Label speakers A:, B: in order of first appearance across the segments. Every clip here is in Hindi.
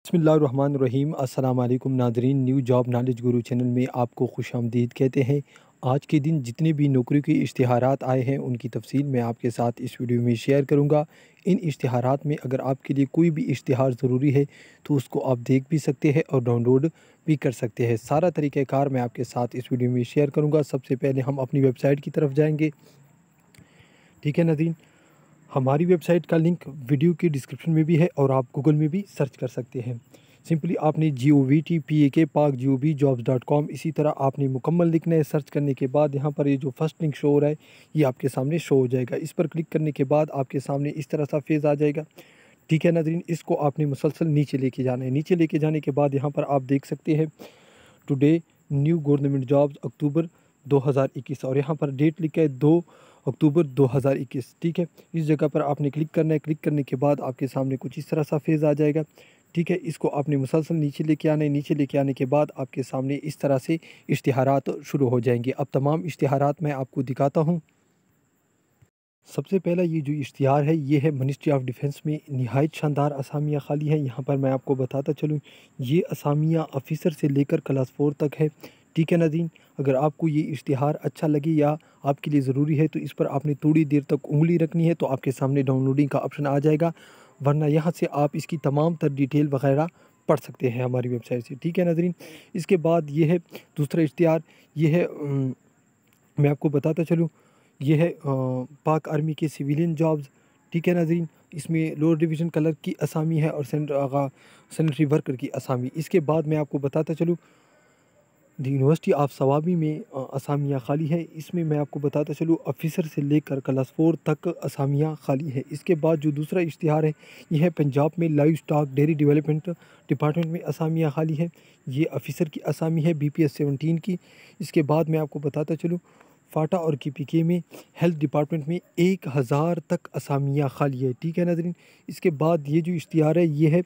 A: बिस्मिल्लाहिर्रहमानिर्रहीम। अस्सलाम वालेकुम नाज़रीन, न्यू जॉब नॉलेज गुरु चैनल में आपको खुशामदीद कहते हैं। आज के दिन जितने भी नौकरी के इश्तिहारात आए हैं उनकी तफसील मैं आपके साथ इस वीडियो में शेयर करूंगा। इन इश्तिहारात में अगर आपके लिए कोई भी इश्तिहार ज़रूरी है तो उसको आप देख भी सकते हैं और डाउनलोड भी कर सकते हैं। सारा तरीक़ाकार मैं आपके साथ इस वीडियो में शेयर करूँगा। सबसे पहले हम अपनी वेबसाइट की तरफ जाएँगे। ठीक है नाज़रीन, हमारी वेबसाइट का लिंक वीडियो के डिस्क्रिप्शन में भी है और आप गूगल में भी सर्च कर सकते हैं। सिंपली आपने GOVTPAK jobs.com इसी तरह आपने मुकम्मल लिखना है। सर्च करने के बाद यहाँ पर ये जो फर्स्ट लिंक शो हो रहा है ये आपके सामने शो हो जाएगा। इस पर क्लिक करने के बाद आपके सामने इस तरह सा फेज़ आ जाएगा। ठीक है नाज़रीन, इसको आपने मुसलसल नीचे लेके जाना है। नीचे लेके जाने के बाद यहाँ पर आप देख सकते हैं टुडे न्यू गवर्नमेंट जॉब्स अक्टूबर 2021 और यहाँ पर डेट लिखा है 2 अक्टूबर 2021। ठीक है, इस जगह पर आपने क्लिक करना है। क्लिक करने के बाद आपके सामने कुछ इस तरह सा फेज़ आ जाएगा। ठीक है, इसको आपने मुसलसल नीचे लेके आना है। नीचे लेके आने के बाद आपके सामने इस तरह से इश्तिहारात शुरू हो जाएंगे। अब तमाम इश्तिहारात मैं आपको दिखाता हूँ। सबसे पहला ये जो इश्तिहार है ये है मिनिस्ट्री ऑफ डिफेंस में नहायत शानदार असामियाँ खाली हैं। यहाँ पर मैं आपको बताता चलूँ, ये असामियाँ ऑफ़िसर से लेकर क्लास 4 तक है। ठीक है नाज़रीन, अगर आपको ये इश्तिहार अच्छा लगे या आपके लिए ज़रूरी है तो इस पर आपने थोड़ी देर तक उंगली रखनी है तो आपके सामने डाउनलोडिंग का ऑप्शन आ जाएगा, वरना यहाँ से आप इसकी तमाम तर डिटेल वगैरह पढ़ सकते हैं हमारी वेबसाइट से। ठीक है नाज़रीन, इसके बाद ये है दूसरा इश्तिहार। ये है मैं आपको बताता चलूँ, ये है पाक आर्मी के सिविलियन जॉब्स। ठीक है नाज़रीन, इसमें लोअर डिवीज़न कलर की असामी है और सैनिटरी वर्कर की असामी। इसके बाद मैं आपको बताता चलूँ, द यूनिवर्सिटी ऑफ सवाबी में असामियाँ खाली है। इसमें मैं आपको बताता चलूँ ऑफ़िसर से लेकर क्लास 4 तक असामियाँ खाली है। इसके बाद जो दूसरा इश्तिहार है ये है पंजाब में live stock dairy development department में असामियाँ खाली है। ये ऑफ़िसर की असामी है BPS 17 की। इसके बाद मैं आपको बताता चलूँ फाटा और KPK में हेल्थ डिपार्टमेंट में 1000 तक असामियाँ खाली है। ठीक है नाज़रीन, इसके बाद ये जो इश्तिहार है ये है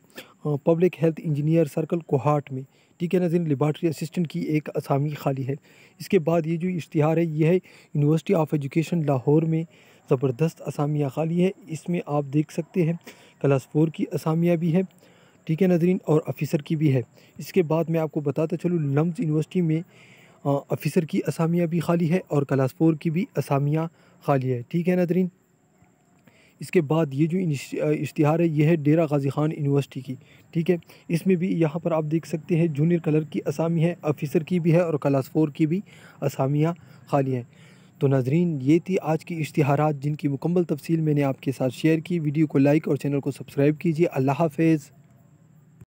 A: public health engineer circle Kohat में। ठीक है नाज़रीन, लेबॉर्ट्री असिस्टेंट की एक असामी खाली है। इसके बाद ये जो इश्तिहार है ये है यूनिवर्सिटी ऑफ एजुकेशन लाहौर में ज़बरदस्त असामियाँ खाली है। इसमें आप देख सकते हैं क्लास 4 की असामियाँ भी है। ठीक है नाज़रीन, और ऑफ़िसर की भी है। इसके बाद मैं आपको बताता चलूँ लम्स यूनिवर्सिटी में ऑफ़िसर की असामियाँ भी खाली है और क्लास 4 की भी असामियाँ खाली है। ठीक है नाज़रीन, इसके बाद ये जो इश्तिहार है ये है डेरा गाज़ी ख़ान यूनिवर्सिटी की। ठीक है, इसमें भी यहाँ पर आप देख सकते हैं जूनियर कलर की असामी है, ऑफ़िसर की भी है और क्लास 4 की भी असामियाँ खाली हैं। तो नाज़रीन, ये थी आज की इश्तिहारात जिनकी मुकम्मल तफसील मैंने आपके साथ शेयर की। वीडियो को लाइक और चैनल को सब्सक्राइब कीजिए। अल्लाह हाफ़िज़।